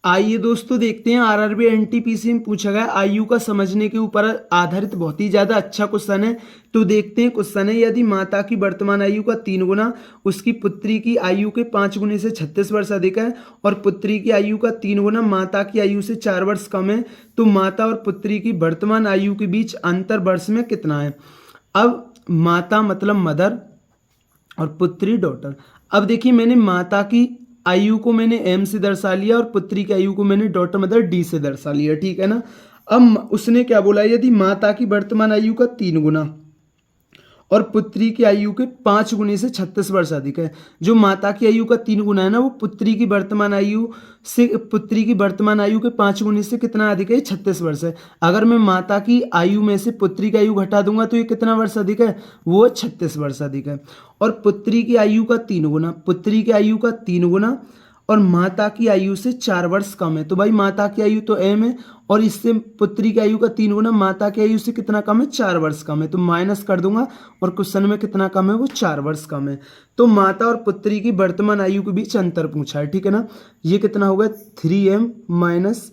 आइए दोस्तों देखते हैं आरआरबी एनटीपीसी में पूछा गया आयु का समझने के ऊपर आधारित बहुत ही ज्यादा अच्छा क्वेश्चन है। तो देखते हैं क्वेश्चन है, यदि माता की वर्तमान आयु का 3 गुना उसकी पुत्री की आयु के 5 गुने से 36 वर्ष अधिक है और पुत्री की आयु का 3 गुना माता की आयु से 4 वर्ष कम है, तो माता और पुत्री की वर्तमान आयु के बीच अंतर वर्ष में कितना है। अब माता मतलब मदर और पुत्री डॉटर। अब देखिए मैंने माता की आयु को मैंने एम से दर्शा लिया और पुत्री की आयु को मैंने डॉटर मदर डी से दर्शा लिया, ठीक है ना। अब उसने क्या बोला, यदि माता की वर्तमान आयु का 3 गुना और पुत्री की आयु के 5 गुने से 36 वर्ष अधिक है। जो माता की आयु का 3 गुना है ना, वो पुत्री की वर्तमान आयु के 5 गुने से कितना अधिक है, 36 वर्ष है। अगर मैं माता की आयु में से पुत्री की आयु घटा दूंगा तो ये कितना वर्ष अधिक है, वो 36 वर्ष अधिक है। और पुत्री की आयु का 3 गुना और माता की आयु से 4 वर्ष कम है, तो भाई माता की आयु तो एम है और इससे पुत्री की आयु का 3 गुना माता की आयु से कितना कम है, 4 वर्ष कम है। तो माइनस कर दूंगा और क्वेश्चन में कितना कम है, वो 4 वर्ष कम है। तो माता और पुत्री की वर्तमान आयु के बीच अंतर पूछा है, ठीक है ना। ये कितना होगा, 3m माइनस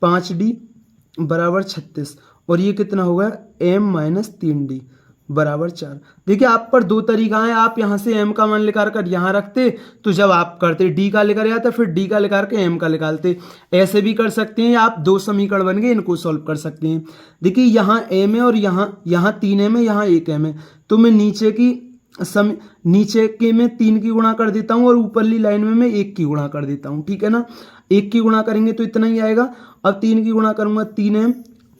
5d बराबर 36 और ये कितना होगा, m माइनस 3d बराबर 4। देखिए आप पर दो तरीका है, आप यहाँ से m का मान लेकर कर यहाँ रखते तो जब आप करते d का लेकर आता फिर d का लेकर के m का निकालते। ऐसे भी कर सकते हैं, आप दो समीकरण बन गए, इनको सॉल्व कर सकते हैं। देखिए यहाँ m है और यहाँ 3m है, यहाँ 1m है, तो मैं नीचे के में 3 की गुणा कर देता हूँ और ऊपरली लाइन में मैं 1 की गुणा कर देता हूँ, ठीक है ना। 1 की गुणा करेंगे तो इतना ही आएगा। अब 3 की गुणा करूंगा 3m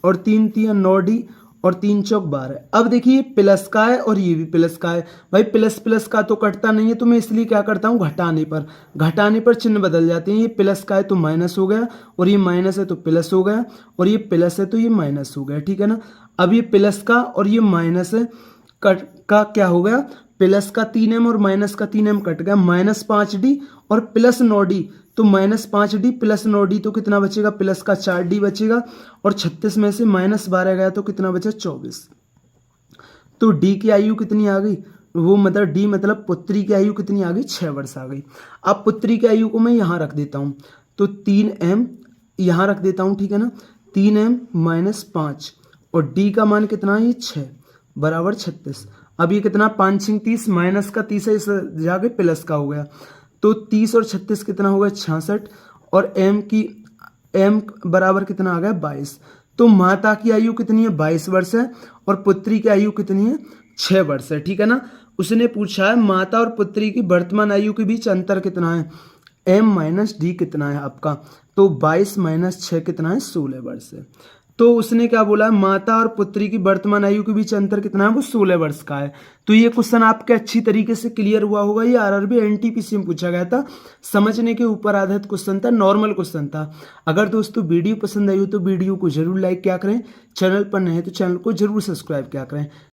और 3 3 9d और 3 चौक 12। अब देखिए प्लस का है और ये भी प्लस का है, भाई प्लस प्लस का तो कटता नहीं है, तो मैं इसलिए क्या करता हूँ, घटाने पर चिन्ह बदल जाते हैं। ये प्लस का है तो माइनस हो गया और ये माइनस है तो प्लस हो गया और ये प्लस है तो ये माइनस हो गया, ठीक है ना। अब ये प्लस का और ये माइनस है का क्या हो गया, प्लस का 3m और माइनस का 3m कट गया, माइनस 5d और प्लस 9d, तो माइनस 5d प्लस 9d तो कितना बचेगा, प्लस का 4d बचेगा और 36 में से माइनस 12 गया तो कितना बचा, 24। तो d की आयु कितनी आ गई, वो मतलब d मतलब पुत्री की आयु कितनी आ गई, 6 वर्ष आ गई। अब पुत्री की आयु को मैं यहाँ रख देता हूँ, तो 3m यहाँ रख देता हूँ, ठीक है ना। 3m माइनस 5 और d का मान कितना है, 6 बराबर 36। अब ये कितना, 5 6 30 माइनस का 30 है, इस जाके प्लस का हो गया, तो 30 और 36 कितना होगा, 66 और m बराबर कितना आ गया, 22। तो माता की आयु कितनी है, 22 वर्ष है और पुत्री की आयु कितनी है, 6 वर्ष है, ठीक है ना। उसने पूछा है माता और पुत्री की वर्तमान आयु के बीच अंतर कितना है, m माइनस डी कितना है आपका, तो 22 माइनस 6 कितना है, 16 वर्ष है। तो उसने क्या बोला, माता और पुत्री की वर्तमान आयु के बीच अंतर कितना है, वो 16 वर्ष का है। तो ये क्वेश्चन आपके अच्छी तरीके से क्लियर हुआ होगा। ये आरआरबी एनटीपीसी में पूछा गया था, समझने के ऊपर आधारित क्वेश्चन था, नॉर्मल क्वेश्चन था। अगर दोस्तों वीडियो पसंद आई हो तो वीडियो को जरूर लाइक किया करें, चैनल पर नए हैं तो चैनल को जरूर सब्सक्राइब किया करें।